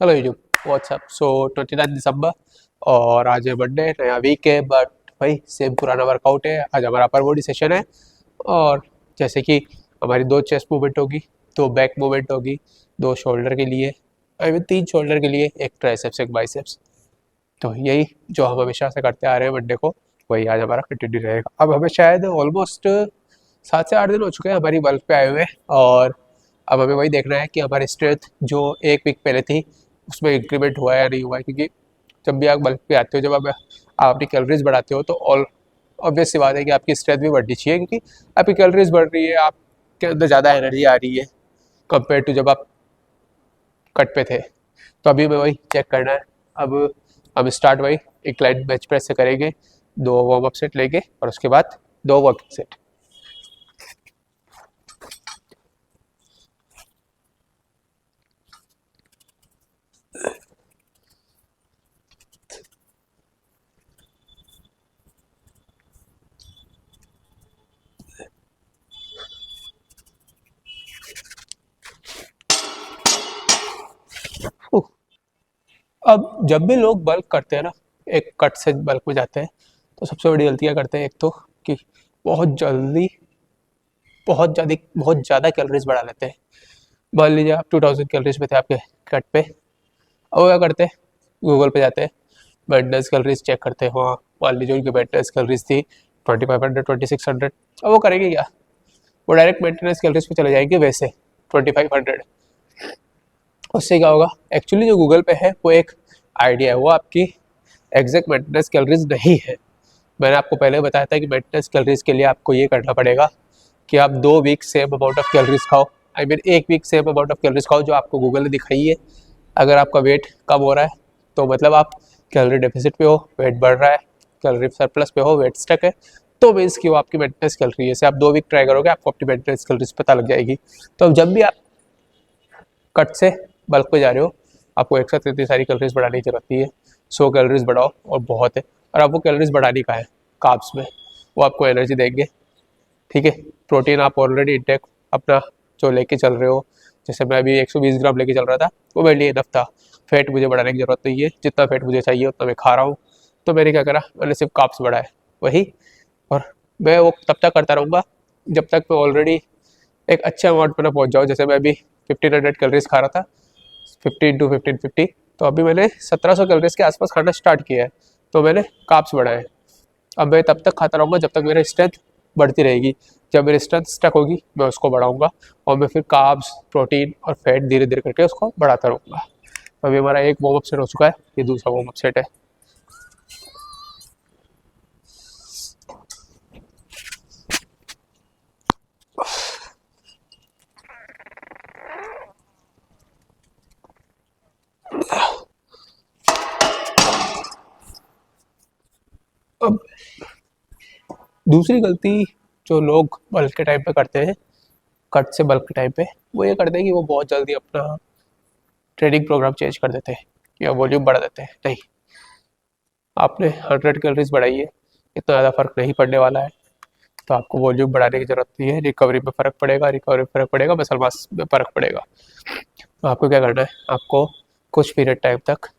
Hello YouTube WhatsApp. So 29 दिसंबर और आज है मंडे, नया वीक है, बट भाई सेम पुराना वर्कआउट है। आज हमारा अपर बॉडी सेशन है और जैसे कि हमारी 2 चेस्ट मूवमेंट होगी, 2 बैक मूवमेंट होगी, 2 शोल्डर के लिए, आई मीन 3 शोल्डर के लिए, 1 ट्राइसेप्स 1 बाइसेप्स। तो यही जो हम हमेशा से करते आ रहे हैं मंडे को, वही आज हमारा कंटिन्यू रहेगा। अब हमें शायद ऑलमोस्ट 7 से 8 दिन हो चुके हैं हमारी बल्क पे आए हुए, और अब हमें वही देखना है कि हमारी स्ट्रेंथ जो एक वीक पहले थी उसमें इंक्रीमेंट हुआ है या नहीं हुआ है। क्योंकि जब भी आप बल्क पे आते हो, जब आप अपनी कैलोरीज बढ़ाते हो, तो ऑल ऑब्वियस सी बात है कि आपकी स्ट्रेंथ भी बढ़नी चाहिए, क्योंकि आपकी कैलोरीज बढ़ रही है, आपके अंदर ज़्यादा एनर्जी आ रही है कंपेयर टू जब आप कट पे थे। तो अभी हमें वही चेक करना है। अब हम स्टार्ट वही इंक्लाइन बेंच प्रेस से करेंगे, 2 वार्म अप सेट लेंगे और उसके बाद 2 वर्किंग सेट। अब जब भी लोग बल्क करते हैं ना, एक कट से बल्क में जाते हैं, तो सबसे बड़ी गलती क्या करते हैं, एक तो कि बहुत जल्दी बहुत ज़्यादा कैलोरीज बढ़ा लेते हैं। मान लीजिए आप 2000 कैलोरीज पे थे आपके कट पे, अब वो क्या करते हैं, गूगल पे जाते हैं, मेंटेनेंस कैलोरीज चेक करते हैं। हाँ, मान लीजिए उनकी मेंटेनेंस कैलोरीज थी 2500 2600। अब वो करेंगे क्या, वो डायरेक्ट मेंटेनेंस कैलोरीज पे चले जाएंगे वैसे 2500। उससे क्या होगा, एक्चुअली जो गूगल पे है वो एक आइडिया है, वो आपकी एग्जैक्ट मेंटेनेंस कैलोरीज नहीं है। मैंने आपको पहले बताया था कि मेंटेनेंस कैलोरीज के लिए आपको ये करना पड़ेगा कि आप 2 week same amount of calories खाओ, I mean 1 week same amount of calories खाओ जो आपको गूगल ने दिखाई है। अगर आपका वेट कम हो रहा है तो मतलब आप कैलोरी डेफिसिट पे हो, वेट बढ़ रहा है, कैलोरी सरप्लस पे हो, वेट स्टक है, तो मीन्स कि वो आपकी मेंटेनेंस कैलोरी है। जैसे आप 2 वीक ट्राई करोगे, आपको अपनी मेंटेनेंस कैलोरीज पता लग जाएगी। तो अब जब भी आप कट से बल्क पे जा रहे हो, आपको एक साथ इतनी सारी कैलोरीज बढ़ाने की जरूरत नहीं है। 100 कैलोरीज बढ़ाओ और बहुत है। और आपको कैलोरीज बढ़ानी का है कार्ब्स में, वो आपको एनर्जी देंगे, ठीक है। प्रोटीन आप ऑलरेडी इंटेक अपना जो लेके चल रहे हो, जैसे मैं अभी 120 ग्राम लेके चल रहा था, वो मेरे लिए इनफ था। फैट मुझे बढ़ाने की जरूरत नहीं है, जितना फैट मुझे चाहिए उतना मैं खा रहा हूँ। तो मैंने क्या करा, मैंने सिर्फ कार्ब्स बढ़ाए वही। और मैं वो तब तक करता रहूँगा जब तक मैं ऑलरेडी एक अच्छे अमाउंट पर ना पहुँच जाऊँ। जैसे मैं अभी 1500 कैलोरीज खा रहा था, 15 to 1550, तो अभी मैंने 1700 कैलोरीज के आसपास खाना स्टार्ट किया है। तो मैंने कार्ब्स बढ़ाए। अब मैं तब तक खाता रहूँगा जब तक मेरी स्ट्रेंथ बढ़ती रहेगी। जब मेरी स्ट्रेंथ स्टक होगी, मैं उसको बढ़ाऊँगा, और मैं फिर कार्ब्स, प्रोटीन और फैट धीरे धीरे करके उसको बढ़ाता रहूँगा। अभी हमारा एक वार्म अप सेट हो चुका है, ये दूसरा वार्म अप सेट है। अब दूसरी गलती जो लोग बल्क के टाइम पे करते हैं, कट से बल्क के टाइम पे, वो ये करते हैं कि वो बहुत जल्दी अपना ट्रेनिंग प्रोग्राम चेंज कर देते हैं या वॉल्यूम बढ़ा देते हैं। नहीं, आपने 100 कैलोरीज बढ़ाई है, इतना ज़्यादा फर्क नहीं पड़ने वाला है। तो आपको वॉल्यूम बढ़ाने की जरूरत नहीं है। रिकवरी में फ़र्क पड़ेगा, मसल मास में फ़र्क पड़ेगा। तो आपको क्या करना है, आपको कुछ पीरियड टाइम तक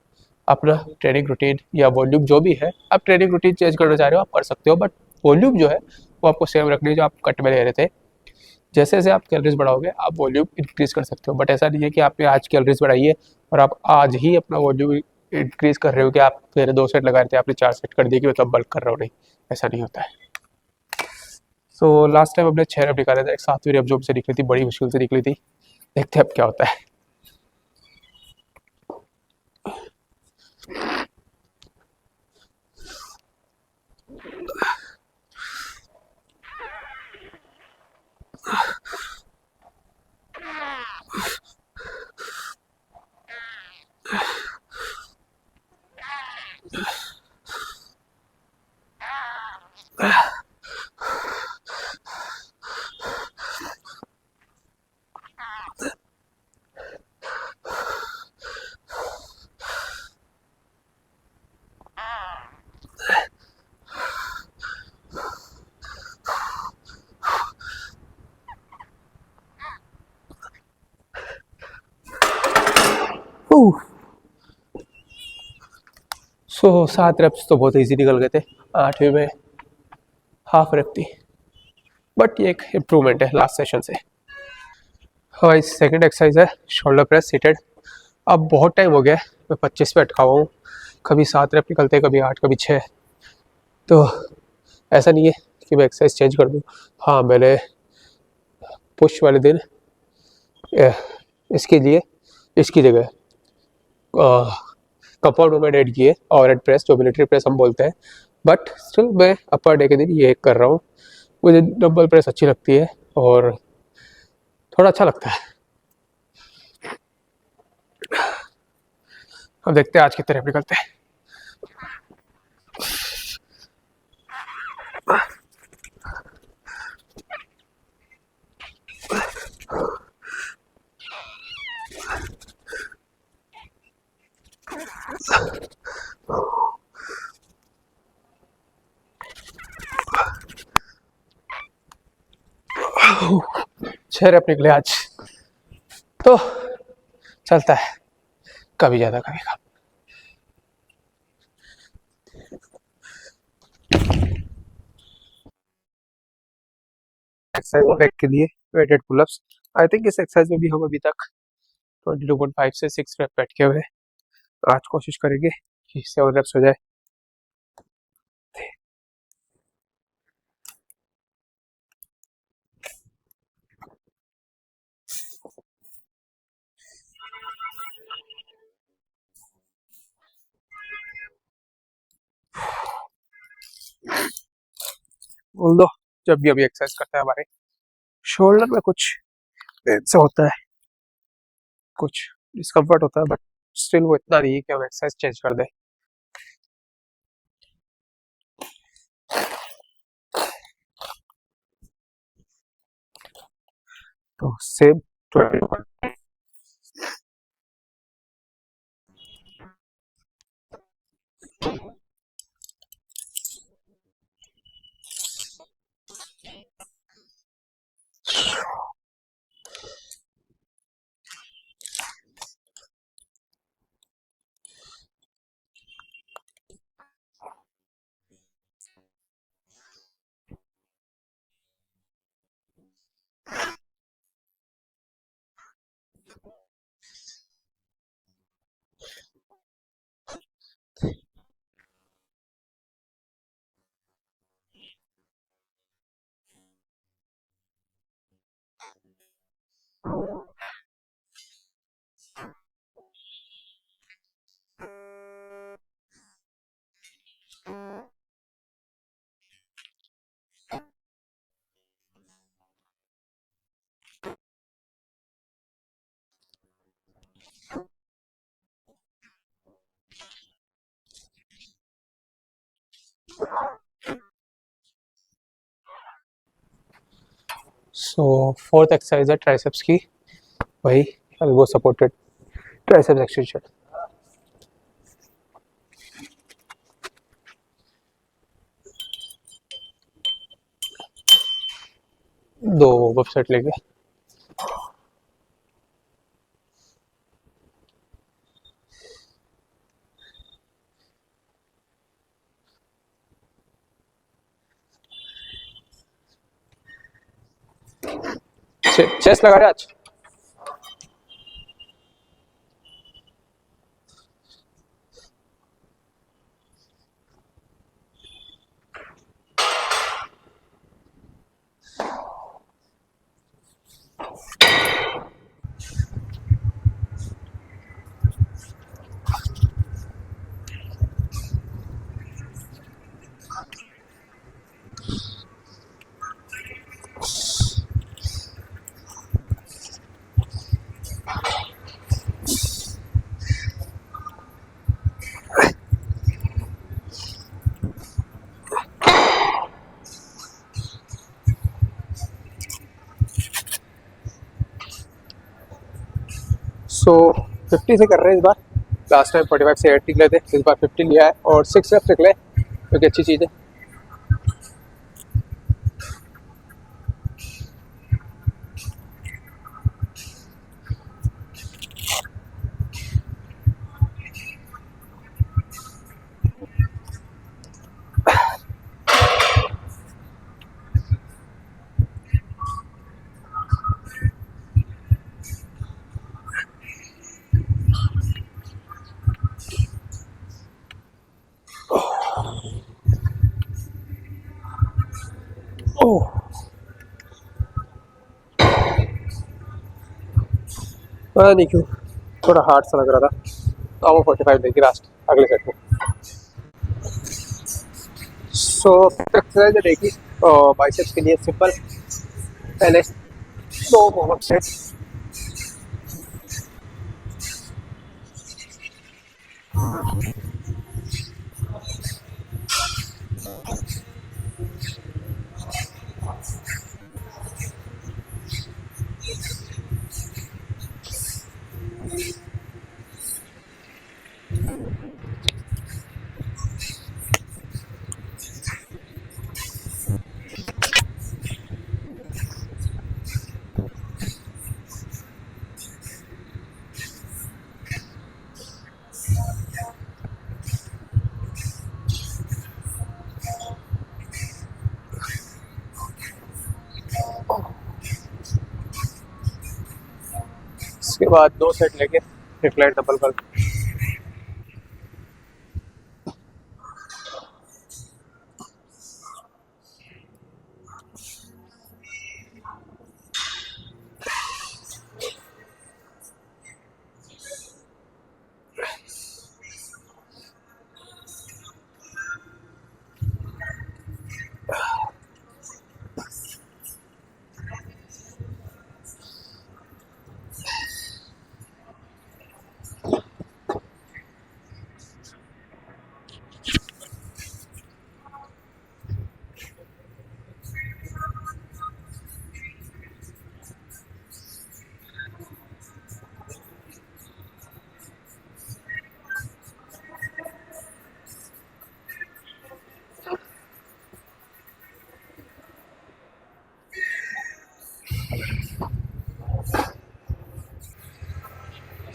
अपना ट्रेनिंग रूटीन या वॉल्यूम जो भी है, आप ट्रेनिंग रूटीन चेंज करना चाह रहे हो आप कर सकते हो, बट वॉल्यूम जो है वो आपको सेम रखनी है जो आप कट में ले रहे थे। जैसे जैसे आप कैलोरीज बढ़ाओगे आप वॉल्यूम इंक्रीज कर सकते हो, बट ऐसा नहीं है कि आपने आज कैलोरीज बढ़ाई है और आप आज ही अपना वॉल्यूम इंक्रीज कर रहे हो कि आप पहले 2 सेट लगा रहे थे आपने 4 सेट कर दिए कि मतलब बल्क कर रहे हो। नहीं, ऐसा नहीं होता है। सो लास्ट टाइम हमने 6 रैप निकाले थे, एक 7वीं रैप जो हमसे निकली थी, बड़ी मुश्किल से निकली थी। देखते हैं अब क्या होता है। सो 7 रेप्स तो बहुत इजी निकल गए थे, 8वीं में हाफ रेप थी, बट ये एक इम्प्रूवमेंट है लास्ट सेशन से। हाँ, इस सेकंड एक्सरसाइज है शोल्डर प्रेस सीटेड। अब बहुत टाइम हो गया है, मैं 25 पे अटका हुआ हूँ, कभी 7 रेप निकलते हैं, कभी 8, कभी 6। तो ऐसा नहीं है कि मैं एक्सरसाइज चेंज कर दूँ। हाँ, मैंने पुश वाले दिन इसके लिए इसकी जगह कंपाउंड मूवमेंट ऐड किए, ओवरहेड प्रेस जो मिलिट्री प्रेस हम बोलते हैं, बट स्टिल मैं अपर डे के दिन ये कर रहा हूँ। मुझे डंबल प्रेस अच्छी लगती है और थोड़ा अच्छा लगता है। अब देखते हैं आज कितने रेप निकलते हैं। छह रेप निकले आज, तो चलता है, कभी ज़्यादा कभी कम। एक्सरसाइज बैक के लिए वेटेड पुलअप्स। आई थिंक इस एक्सरसाइज में भी हम अभी तक 22.5 से 6 रेप बैठ हुए। आज कोशिश करेंगे कि 7 रेप्स हो जाए। बोल दो, जब भी अभी एक्सरसाइज करते हैं हमारे शोल्डर में कुछ पेन से होता है, कुछ डिस्कम्फर्ट होता है, बट स्टिल वो इतना नहीं है कि हम एक्सरसाइज चेंज कर दें। तो सेम 20। सो फोर्थ एक्सरसाइज है ट्राइसेप्स की, वही एल्बो सपोर्टेड ट्राइसेप्स एक्सटेंशन। दो वेबसाइट लेंगे। चेस्ट लगा रहे आज। सो 50 से कर रहे हैं इस बार। लास्ट टाइम 45 से 80 निकले थे, इस बार 50 लिया है और 6 रेप्स निकले, जो कि अच्छी चीज़ है। ओह, पता नहीं क्यों थोड़ा हार्ड सा लग रहा था, तो अब 45 देखिए लास्ट अगले सेट में। सो एक्सरसाइज देखी बाइसेप्स के लिए सिंपल, पहले 2 मोमेंट से। इसके बाद 2 सेट लेके रिक्लाइन डबल कर।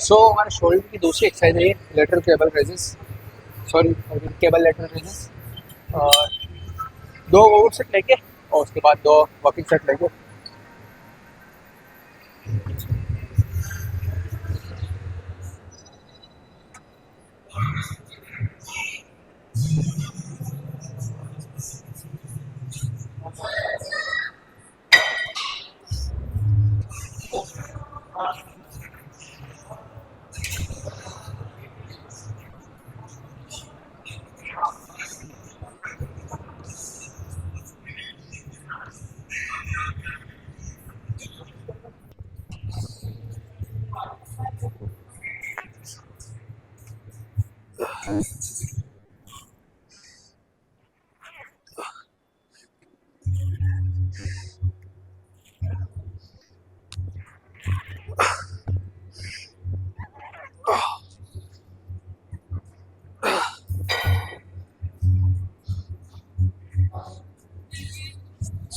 सो हमारे शोल्डर की दूसरी एक्सरसाइज है lateral cable raises, sorry cable lateral raises. और 2 ओवर सेट लेके और उसके बाद 2 वर्किंग सेट लेके।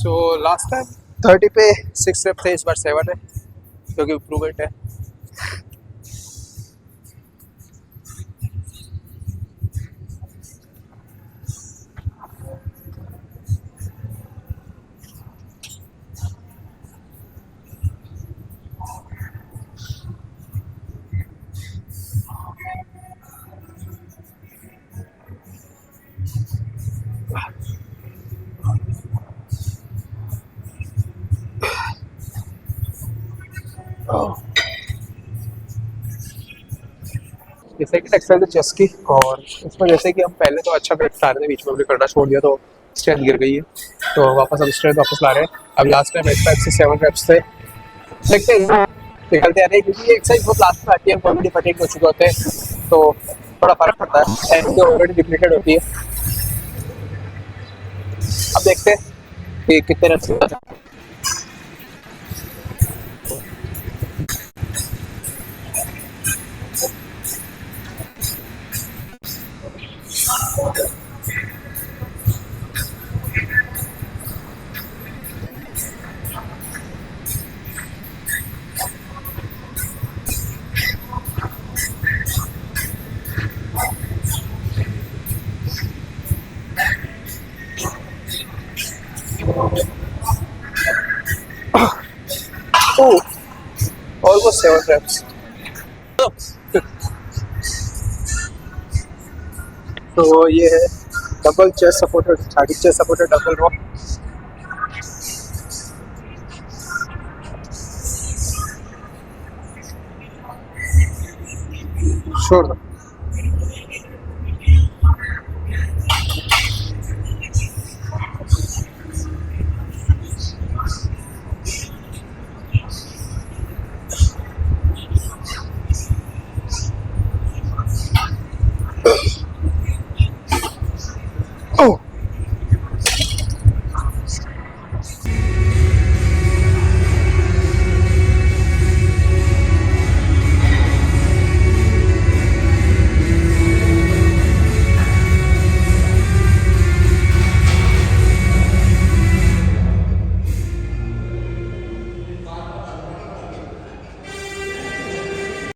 सो लास्ट टाइम 30 पे 6 रेप थे, इस बार 7 है क्योंकि इम्प्रूवमेंट है। ये सेकंड एक्सरसाइज है चेस्ट की, और इसमें जैसे कि हम पहले तो अच्छा वेट उठा रहे थे, बीच में हमने करना छोड़ दिया तो स्ट्रेंथ गिर गई है, तो वापस हम स्ट्रेंथ वापस ला रहे हैं। अब लास्ट टाइम 5 से 7 रेप्स थे, देखते हैं निकलते आ रहे हैं क्योंकि ये एक्सरसाइज बहुत लास्ट में आती है, ऑलरेडी फटीग हो चुके होते हैं तो थोड़ा फर्क पड़ता है, एनर्जी ऑलरेडी डिप्लीटेड होती है। अब देखते हैं कि कितने रेप्स होता है। Almost 7 reps। तो ये है double chest supported, static chest supported double raw. छोड़ दो।